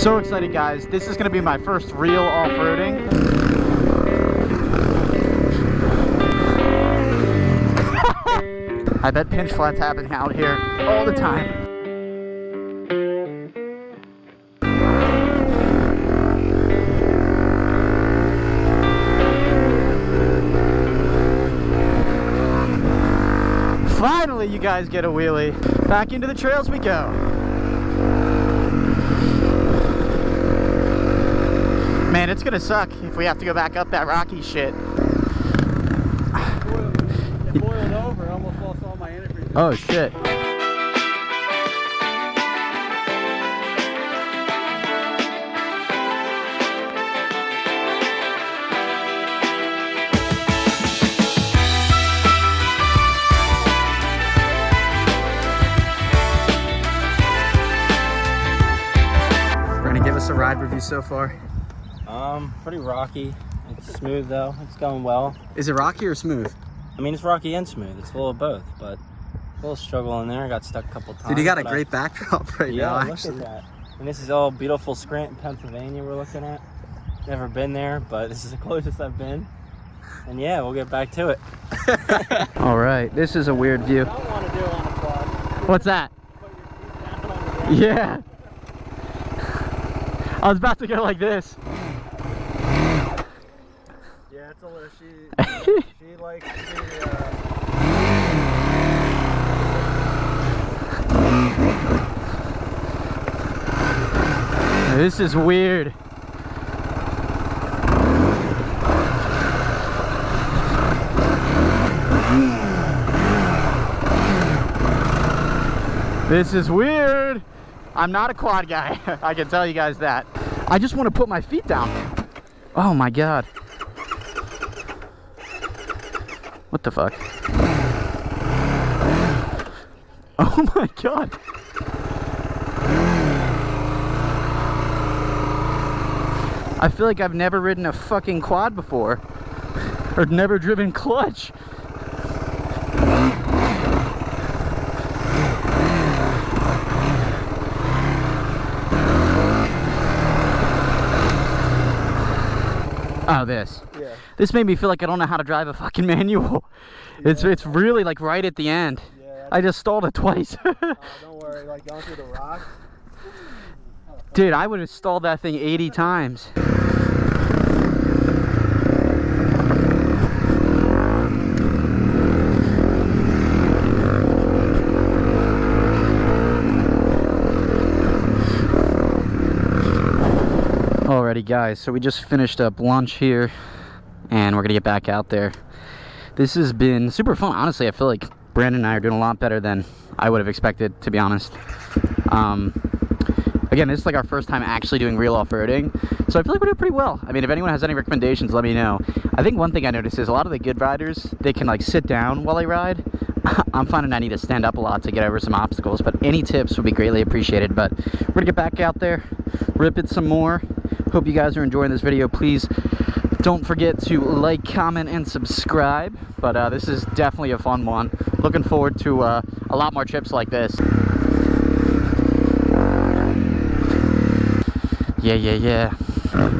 So excited, guys. This is gonna be my first real off-roading. I bet pinch flats happen out here all the time. Finally, you guys get a wheelie. Back into the trails we go. Man, it's gonna suck if we have to go back up that rocky shit. It boiled over, I almost lost all my antifreeze. Oh shit. Give us a ride review so far. Pretty rocky. It's smooth though. It's going well. Is it rocky or smooth? I mean, it's rocky and smooth. It's a little of both, but a little struggle in there. I got stuck a couple times. Dude, you got a great backdrop right now. Yeah, look at that. And this is all beautiful Scranton, Pennsylvania we're looking at. Never been there, but this is the closest I've been. And yeah, we'll get back to it. All right, this is a weird view. What I don't want to do on a quad. What's that? Put your feet down on the ground. Yeah. I was about to go like this. Yeah, it's a little, she likes to, This is weird. This is weird. I'm not a quad guy. I can tell you guys that. I just want to put my feet down. Oh my god. What the fuck? Oh my god. I feel like I've never ridden a fucking quad before. Or never driven clutch. Oh, this. yeah. This made me feel like I don't know how to drive a fucking manual. Yeah. It's really like right at the end. Yeah, I just stalled it twice. don't worry, like going through the rocks. Dude, I would have stalled that thing 80 times. Alrighty guys, so we just finished up lunch here and we're gonna get back out there. This has been super fun. Honestly, I feel like Brandon and I are doing a lot better than I would have expected, to be honest. Again, this is like our first time actually doing real off-roading, so I feel like we're doing pretty well. I mean, if anyone has any recommendations, let me know. I think one thing I noticed is a lot of the good riders, they can like sit down while they ride. I'm finding I need to stand up a lot to get over some obstacles, but any tips would be greatly appreciated. But we're gonna get back out there, rip it some more. Hope you guys are enjoying this video. Please don't forget to like, comment, and subscribe. But this is definitely a fun one. Looking forward to a lot more trips like this. Yeah.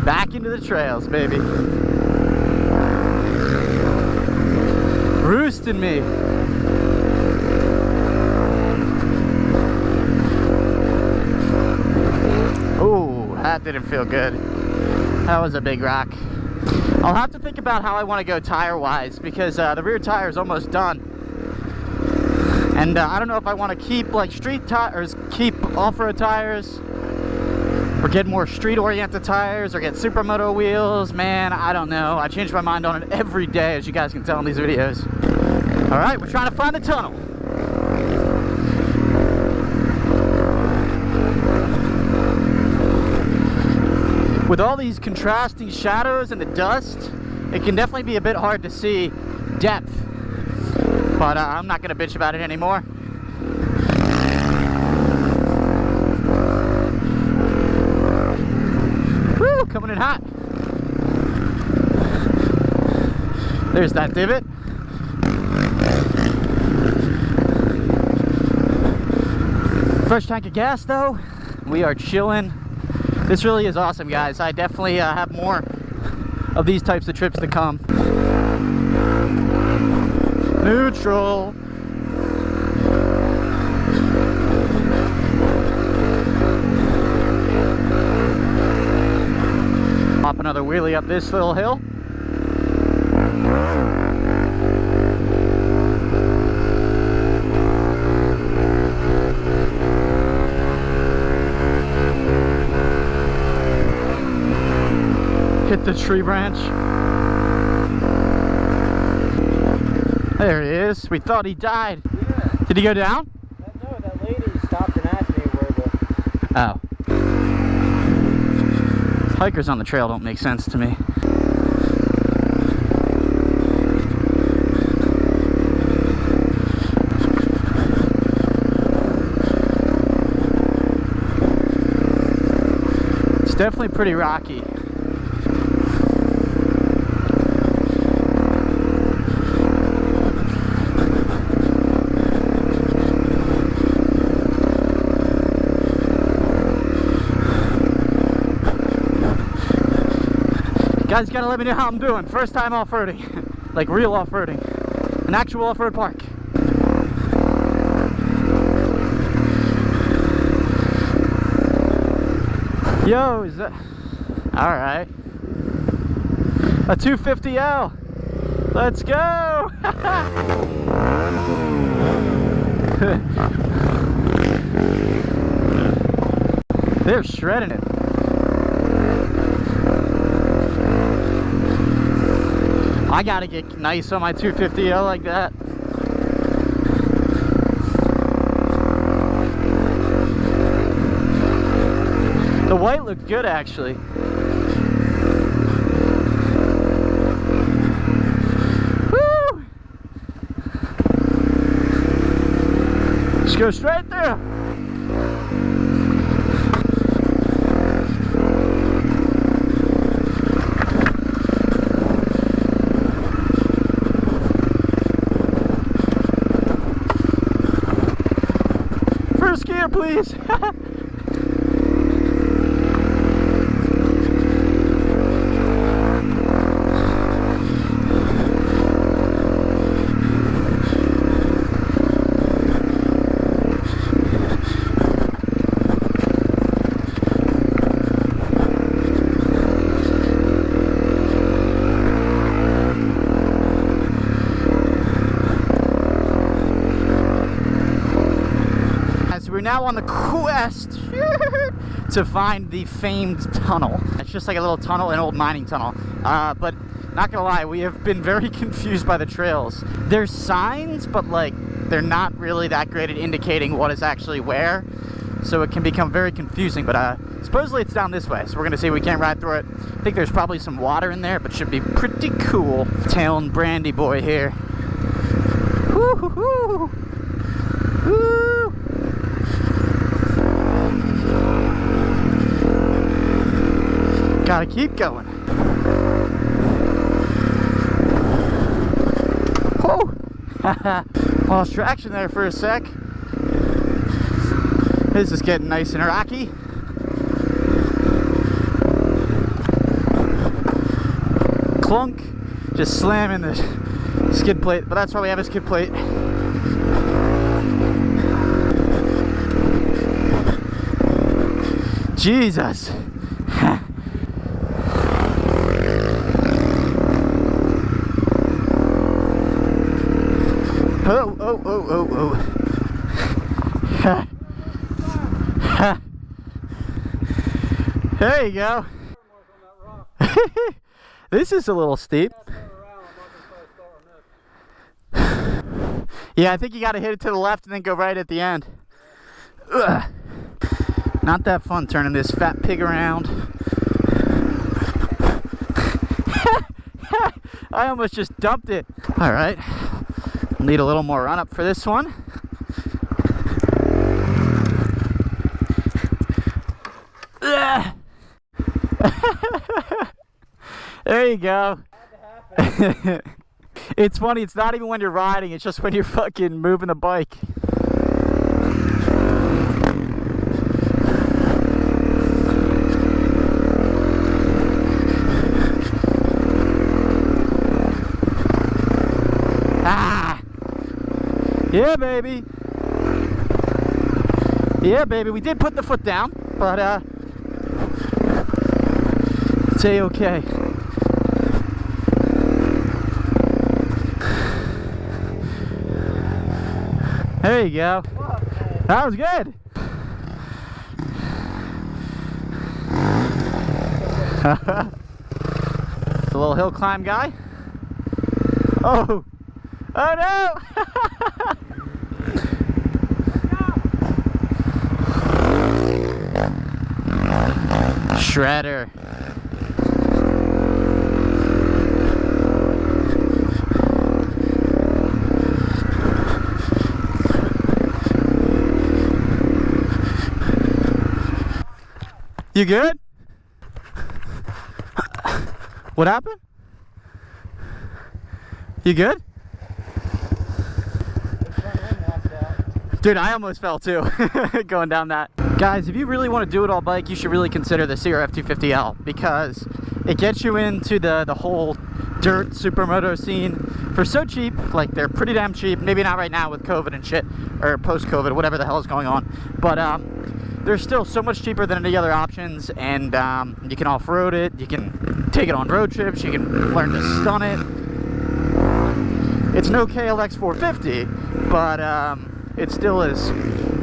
Back into the trails, baby. Roosting me. Oh, that didn't feel good. That was a big rock. I'll have to think about how I want to go tire-wise, because the rear tire is almost done. And I don't know if I want to keep like street tires, keep off-road tires, or get more street-oriented tires, or get supermoto wheels. Man, I don't know. I change my mind on it every day, as you guys can tell in these videos. All right, we're trying to find the tunnel. With all these contrasting shadows and the dust, it can definitely be a bit hard to see depth. But I'm not going to bitch about it anymore. Woo, coming in hot. There's that divot. Fresh tank of gas though. We are chilling. This really is awesome, guys. I definitely have more of these types of trips to come. Neutral. Pop another wheelie up this little hill. Hit the tree branch. There he is. We thought he died. Yeah. Did he go down? No, that lady stopped and asked me where the... Oh. Hikers on the trail don't make sense to me. It's definitely pretty rocky. Guys, gotta let me know how I'm doing. First time off-roading. Like real off-roading. An actual off-road park. Yo, is that... Alright. A 250L. Let's go! They're shredding it. I gotta get nice on my 250L like that. The white looked good, actually. Woo! Just go straight there. First gear, please. We're now on the quest to find the famed tunnel. It's just like a little tunnel, an old mining tunnel. But not gonna lie, we have been very confused by the trails. There's signs, but like they're not really that great at indicating what is actually where. So it can become very confusing, but supposedly it's down this way. So we're gonna see if we can't ride through it. I think there's probably some water in there, but should be pretty cool. Tailing Brandy boy here. Woo hoo hoo! Woo! Gotta keep going. Whoa! Lost traction there for a sec. This is getting nice and rocky. Clunk. Just slamming the skid plate, but that's why we have a skid plate. Jesus. Oh, oh, oh, oh, oh. There you go. This is a little steep. Yeah, I think you gotta hit it to the left and then go right at the end. Ugh. Not that fun turning this fat pig around. I almost just dumped it. All right. Need a little more run up for this one. There you go. It's funny, it's not even when you're riding, it's just when you're fucking moving the bike. Yeah, baby. Yeah, baby. We did put the foot down, but it's A-okay. There you go. That was good. The little hill climb guy. Oh. Oh no. Shredder. You good? What happened? You good? Dude, I almost fell too going down that. Guys, if you really want to do it all bike, you should really consider the CRF250L because it gets you into the whole dirt supermoto scene for so cheap. Like, they're pretty damn cheap. Maybe not right now with COVID and shit, or post-COVID, whatever the hell is going on. But they're still so much cheaper than any other options, and you can off-road it, you can take it on road trips, you can learn to stun it. It's no KLX 450, but it still is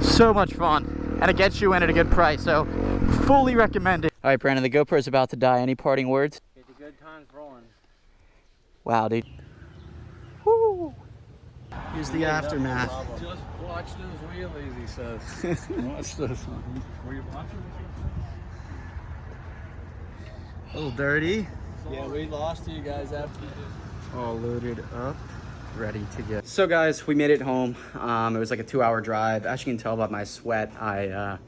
so much fun, and it gets you in at a good price, so fully recommend it. All right, Brandon, the GoPro is about to die. Any parting words? Get the good times rolling. Wow, dude. Woo! Here's the aftermath. Just watch those wheelies, he says. Watch this one. Were you watching? A little dirty. Yeah, we lost you guys after you did. All loaded up, ready to go. So guys, we made it home. It was like a 2-hour drive. As you can tell by my sweat, I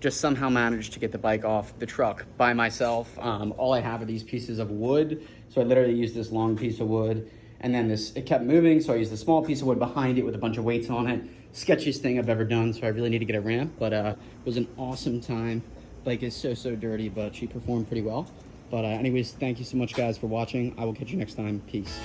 just somehow managed to get the bike off the truck by myself. All I have are these pieces of wood. So I literally used this long piece of wood, and then it kept moving. So I used a small piece of wood behind it with a bunch of weights on it. Sketchiest thing I've ever done. So I really need to get a ramp, but it was an awesome time. Bike is so dirty, but she performed pretty well. But anyways, thank you so much guys for watching. I will catch you next time. Peace.